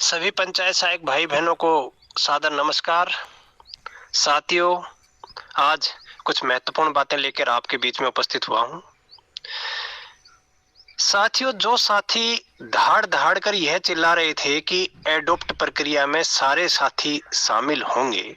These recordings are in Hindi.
सभी पंचायत सहायक भाई बहनों को सादर नमस्कार। साथियों, आज कुछ महत्वपूर्ण बातें लेकर आपके बीच में उपस्थित हुआ हूं। साथियों, जो साथी दहाड़ दहाड़ कर यह चिल्ला रहे थे कि एडॉप्ट प्रक्रिया में सारे साथी शामिल होंगे,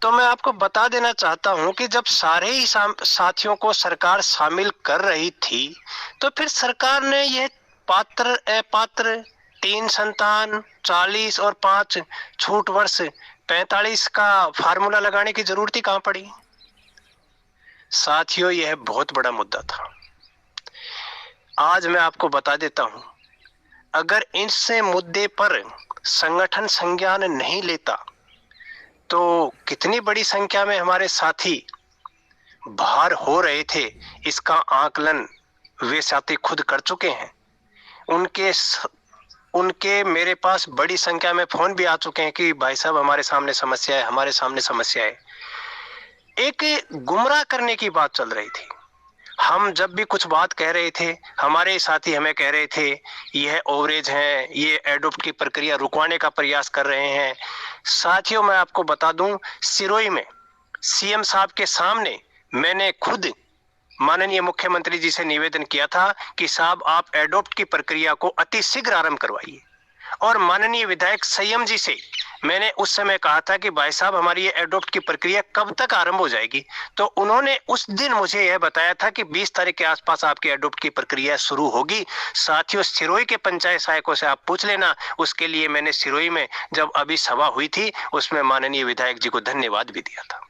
तो मैं आपको बता देना चाहता हूं कि जब सारे ही साथियों को सरकार शामिल कर रही थी, तो फिर सरकार ने यह पात्र अपात्र 3 संतान 40 और 5 छूट वर्ष 45 का फार्मूला लगाने की जरूरत ही कहां पड़ी। साथियों, यह बहुत बड़ा मुद्दा था। आज मैं आपको बता देता हूं, अगर इससे मुद्दे पर संगठन संज्ञान नहीं लेता तो कितनी बड़ी संख्या में हमारे साथी बाहर हो रहे थे, इसका आकलन वे साथी खुद कर चुके हैं। उनके मेरे पास बड़ी संख्या में फोन भी आ चुके हैं कि भाई साहब, हमारे सामने समस्या है, हमारे सामने समस्या है। एक गुमराह करने की बात चल रही थी। हम जब भी कुछ बात कह रहे थे, हमारे साथी हमें कह रहे थे यह ओवरेज है, ये एडॉप्ट की प्रक्रिया रुकवाने का प्रयास कर रहे हैं। साथियों, मैं आपको बता दूं, सिरोही में सीएम साहब के सामने मैंने खुद माननीय मुख्यमंत्री जी से निवेदन किया था कि साहब, आप एडॉप्ट की प्रक्रिया को अति शीघ्र आरंभ करवाइए। और माननीय विधायक संयम जी से मैंने उस समय कहा था कि भाई साहब, हमारी ये एडॉप्ट की प्रक्रिया कब तक आरंभ हो जाएगी। तो उन्होंने उस दिन मुझे यह बताया था कि 20 तारीख के आसपास आपकी एडॉप्ट की प्रक्रिया शुरू होगी। साथियों, सिरोही के पंचायत सहायकों से आप पूछ लेना। उसके लिए मैंने सिरोही में जब अभी सभा हुई थी, उसमें माननीय विधायक जी को धन्यवाद भी दिया था।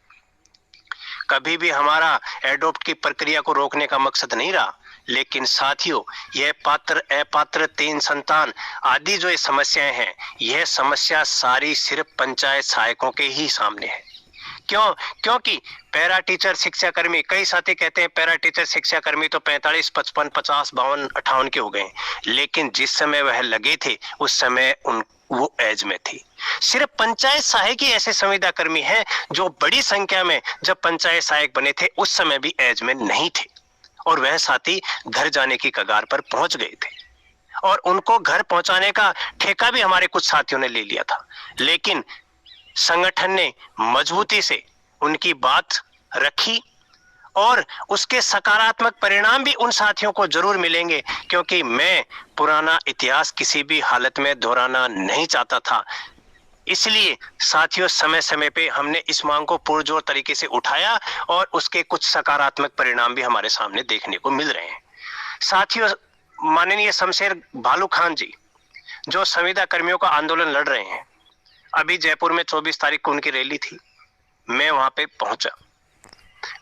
कभी भी हमारा एडॉप्ट की प्रक्रिया को रोकने का मकसद नहीं रहा, लेकिन साथियों, यह पात्र अपात्र 3 संतान आदि जो ये समस्याएं हैं, यह समस्या सारी सिर्फ पंचायत सहायकों के ही सामने है। क्यों? क्योंकि पैरा टीचर शिक्षा कर्मी, कई साथी कहते हैं पैरा टीचर शिक्षा कर्मी तो 45, 55, 50, 52, 58 के हो गए, लेकिन जिस समय वह लगे थे उस समय वो एज में थी। सिर्फ पंचायत सहायक ही ऐसे संविदा कर्मी हैं जो बड़ी संख्या में जब पंचायत सहायक बने थे उस समय भी एज में नहीं थे, और वह साथी घर जाने की कगार पर पहुंच गए थे, और उनको घर पहुंचाने का ठेका भी हमारे कुछ साथियों ने ले लिया था। लेकिन संगठन ने मजबूती से उनकी बात रखी, और उसके सकारात्मक परिणाम भी उन साथियों को जरूर मिलेंगे, क्योंकि मैं पुराना इतिहास किसी भी हालत में दोहराना नहीं चाहता था। इसलिए साथियों, समय समय पे हमने इस मांग को पुरजोर तरीके से उठाया, और उसके कुछ सकारात्मक परिणाम भी हमारे सामने देखने को मिल रहे हैं। साथियों, माननीय शमशेर भालू खान जी, जो संविदा कर्मियों का आंदोलन लड़ रहे हैं, अभी जयपुर में 24 तारीख को उनकी रैली थी, मैं वहां पे पहुंचा।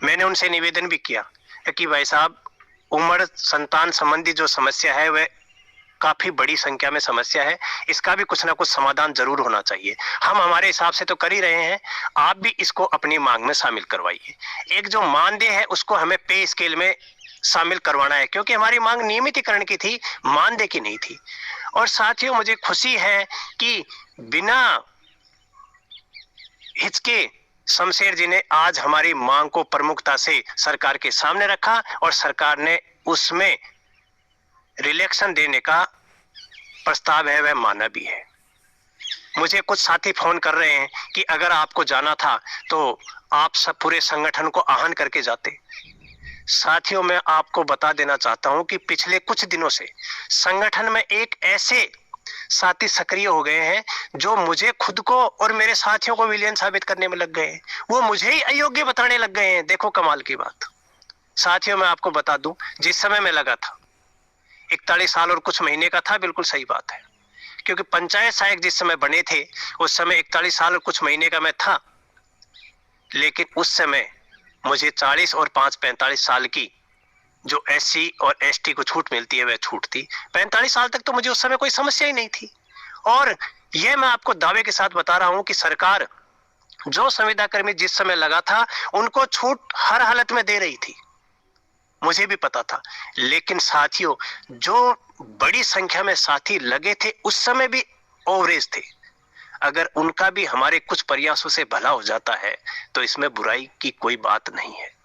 मैंने उनसे निवेदन भी किया कि भाई साहब, उम्र संतान संबंधी जो समस्या है वह काफी बड़ी संख्या में समस्या है, इसका भी कुछ ना कुछ समाधान जरूर होना चाहिए। हम हमारे हिसाब से तो कर ही रहे हैं, आप भी इसको अपनी मांग में शामिल करवाइए। एक जो मानदेय है उसको हमें पे स्केल में शामिल करवाना है, क्योंकि हमारी मांग नियमितीकरण की थी, मानदेय की नहीं थी। और साथियों, मुझे खुशी है कि बिना हिचके शमशेर जी ने आज हमारी मांग को प्रमुखता से सरकार के सामने रखा, और सरकार ने उसमें रिलैक्सेशन देने का प्रस्ताव है वह माना भी है। मुझे कुछ साथी फोन कर रहे हैं कि अगर आपको जाना था तो आप सब पूरे संगठन को आह्वान करके जाते। साथियों, मैं आपको बता देना चाहता हूं कि पिछले कुछ दिनों से संगठन में एक ऐसे साथी सक्रिय हो गए हैं जो मुझे खुद को और मेरे साथियों को विलेन साबित करने में लग गए हैं। वो मुझे ही अयोग्य बताने लग गए हैं। देखो कमाल की बात। साथियों, मैं आपको बता दूं, जिस समय मैं लगा था 41 साल और कुछ महीने का था, बिल्कुल सही बात है, क्योंकि पंचायत सहायक जिस समय बने थे उस समय 41 साल और कुछ महीने का मैं था। लेकिन उस समय मुझे 40 और 5 45 साल की जो एससी और एसटी को छूट मिलती है वह छूट थी। 45 साल तक तो मुझे उस समय कोई समस्या ही नहीं थी। और यह मैं आपको दावे के साथ बता रहा हूं कि सरकार जो संविदा कर्मी जिस समय लगा था उनको छूट हर हालत में दे रही थी, मुझे भी पता था। लेकिन साथियों, जो बड़ी संख्या में साथी लगे थे उस समय भी ओवरेज थे। अगर उनका भी हमारे कुछ प्रयासों से भला हो जाता है तो इसमें बुराई की कोई बात नहीं है।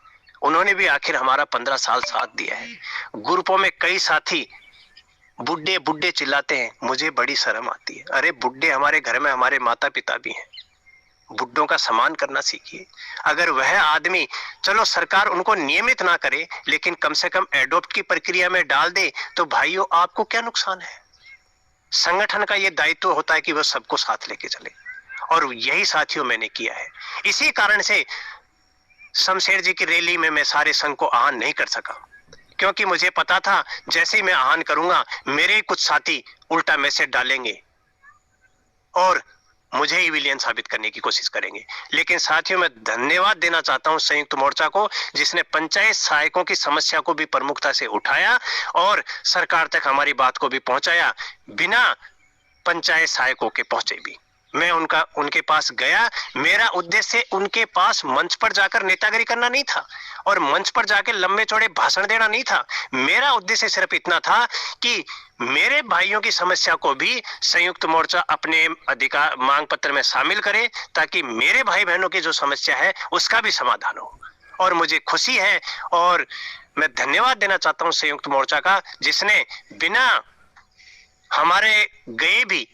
उन्होंने भी आखिर हमारा 15 साल साथ दिया है। ग्रुपों में कई साथी बुड्ढे बुड्ढे चिल्लाते हैं, मुझे बड़ी शर्म आती है। अरे बुड्ढे हमारे घर में हमारे माता पिता भी हैं, बुड्ढों का सम्मान करना सीखिए। अगर वह आदमी, चलो सरकार उनको नियमित ना करे, लेकिन कम से कम एडॉप्ट की प्रक्रिया में डाल दे, तो भाइयों आपको क्या नुकसान है। संगठन का यह दायित्व होता है कि वह सबको साथ लेके चले, और यही साथियों मैंने किया है। इसी कारण से शमशेर जी की रैली में मैं सारे संघ को आह्वान नहीं कर सका, क्योंकि मुझे पता था जैसे ही मैं आह्वान करूंगा मेरे कुछ साथी उल्टा मैसेज डालेंगे और मुझे ही विलियन साबित करने की कोशिश करेंगे। लेकिन साथियों मैं धन्यवाद देना चाहता हूं संयुक्त मोर्चा को, जिसने पंचायत सहायकों की समस्या को भी प्रमुखता से उठाया और सरकार तक हमारी बात को भी पहुंचाया, बिना पंचायत सहायकों के पहुंचे भी। मैं उनके पास गया। मेरा उद्देश्य उनके पास मंच पर जाकर नेतागिरी करना नहीं था और मंच पर जाकर लंबे चौड़े भाषण देना नहीं था। मेरा उद्देश्य सिर्फ इतना था कि मेरे भाइयों की समस्या को भी संयुक्त मोर्चा अपने अधिकार मांग पत्र में शामिल करे, ताकि मेरे भाई बहनों की जो समस्या है उसका भी समाधान हो। और मुझे खुशी है और मैं धन्यवाद देना चाहता हूं संयुक्त मोर्चा का, जिसने बिना हमारे गए भी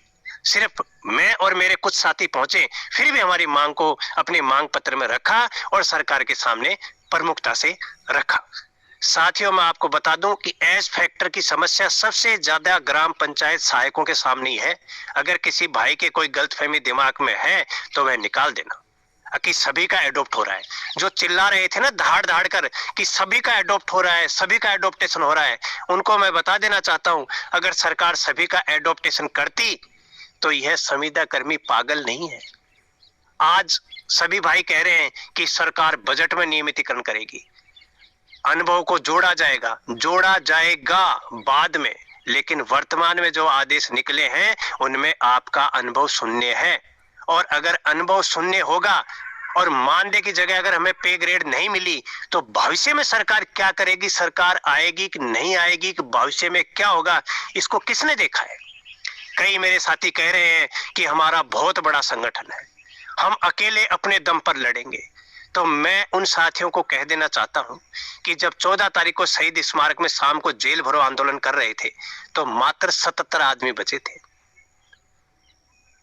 सिर्फ मैं और मेरे कुछ साथी पहुंचे, फिर भी हमारी मांग को अपने मांग पत्र में रखा और सरकार के सामने प्रमुखता से रखा। साथियों मैं आपको बता दूं कि एज फैक्टर की समस्या सबसे ज्यादा ग्राम पंचायत सहायकों के सामने ही है। अगर किसी भाई के कोई गलतफहमी दिमाग में है तो वह निकाल देना कि सभी का एडॉप्ट हो रहा है। जो चिल्ला रहे थे ना धाड़ धाड़ कर कि सभी का एडॉप्ट हो रहा है, सभी का एडॉप्टेशन हो रहा है, उनको मैं बता देना चाहता हूं, अगर सरकार सभी का एडॉप्टेशन करती तो यह संविदा कर्मी पागल नहीं है। आज सभी भाई कह रहे हैं कि सरकार बजट में नियमितीकरण करेगी, अनुभव को जोड़ा जाएगा बाद में, लेकिन वर्तमान में जो आदेश निकले हैं उनमें आपका अनुभव शून्य है। और अगर अनुभव शून्य होगा और मानदेय की जगह अगर हमें पे ग्रेड नहीं मिली तो भविष्य में सरकार क्या करेगी, सरकार आएगी कि नहीं आएगी, कि भविष्य में क्या होगा, इसको किसने देखा है। कई मेरे साथी कह रहे हैं कि हमारा बहुत बड़ा संगठन है, हम अकेले अपने दम पर लड़ेंगे। तो मैं उन साथियों को कह देना चाहता हूं कि जब 14 तारीख को शहीद स्मारक में शाम को जेल भरो आंदोलन कर रहे थे तो मात्र 77 आदमी बचे थे।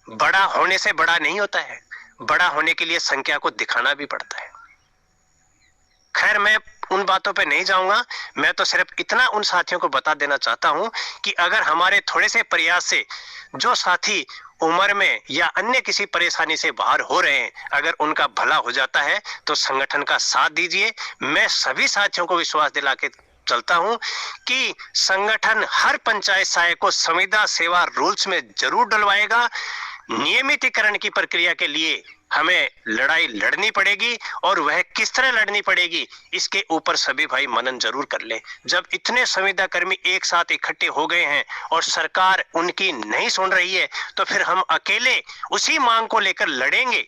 बड़ा होने से बड़ा नहीं होता है, बड़ा होने के लिए संख्या को दिखाना भी पड़ता है। खैर मैं उन बातों पे नहीं जाऊंगा, मैं तो सिर्फ इतना उन साथियों को बता देना चाहता हूं कि अगर हमारे थोड़े से प्रयास से जो साथी उम्र में या अन्य किसी परेशानी से बाहर हो रहे हैं, अगर उनका भला हो जाता है तो संगठन का साथ दीजिए। मैं सभी साथियों को विश्वास दिला के चलता हूं कि संगठन हर पंचायत सहायक को संविदा सेवा रूल्स में जरूर डलवाएगा। नियमितीकरण की प्रक्रिया के लिए हमें लड़ाई लड़नी पड़ेगी और वह किस तरह लड़नी पड़ेगी इसके ऊपर सभी भाई मनन जरूर कर लें। जब इतने संविदा कर्मी एक साथ इकट्ठे हो गए हैं और सरकार उनकी नहीं सुन रही है तो फिर हम अकेले उसी मांग को लेकर लड़ेंगे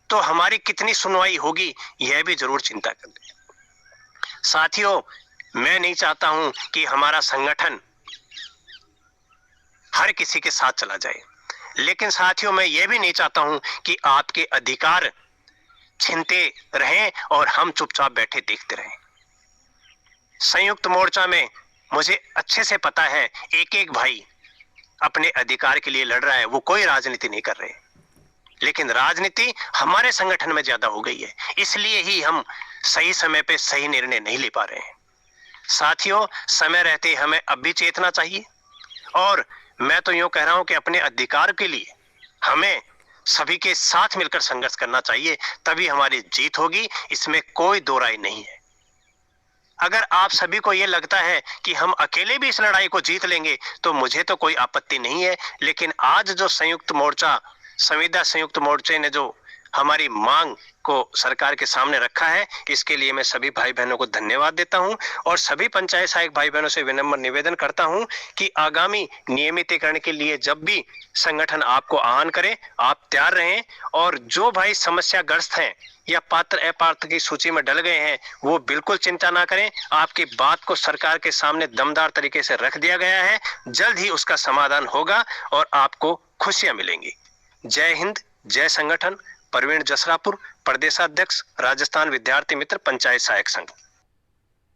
तो हमारी कितनी सुनवाई होगी यह भी जरूर चिंता कर लें। साथियों मैं नहीं चाहता हूं कि हमारा संगठन हर किसी के साथ चला जाए, लेकिन साथियों मैं यह भी नहीं चाहता हूं कि आपके अधिकार छीनते रहें और हम चुपचाप बैठे देखते रहें। संयुक्त मोर्चा में मुझे अच्छे से पता है एक एक भाई अपने अधिकार के लिए लड़ रहा है, वो कोई राजनीति नहीं कर रहे, लेकिन राजनीति हमारे संगठन में ज्यादा हो गई है, इसलिए ही हम सही समय पे सही निर्णय नहीं ले पा रहे हैं। साथियों समय रहते हमें अब भी चेतना चाहिए और मैं तो यूं कह रहा हूं कि अपने अधिकार के लिए हमें सभी के साथ मिलकर संघर्ष करना चाहिए, तभी हमारी जीत होगी, इसमें कोई दो राय नहीं है। अगर आप सभी को यह लगता है कि हम अकेले भी इस लड़ाई को जीत लेंगे तो मुझे तो कोई आपत्ति नहीं है, लेकिन आज जो संयुक्त मोर्चा संविदा संयुक्त मोर्चे ने जो हमारी मांग को सरकार के सामने रखा है, इसके लिए मैं सभी भाई बहनों को धन्यवाद देता हूं और सभी पंचायत सहायक भाई बहनों से विनम्र निवेदन करता हूं कि आगामी नियमितीकरण के लिए जब भी संगठन आपको आह्वान करे आप तैयार रहें, और जो भाई समस्याग्रस्त हैं या पात्र अपात्र की सूची में डल गए हैं वो बिल्कुल चिंता ना करें, आपकी बात को सरकार के सामने दमदार तरीके से रख दिया गया है, जल्द ही उसका समाधान होगा और आपको खुशियां मिलेंगी। जय हिंद, जय संगठन। प्रवीण जसरापुर, प्रदेशाध्यक्ष, राजस्थान विद्यार्थी मित्र पंचायत सहायक संघ।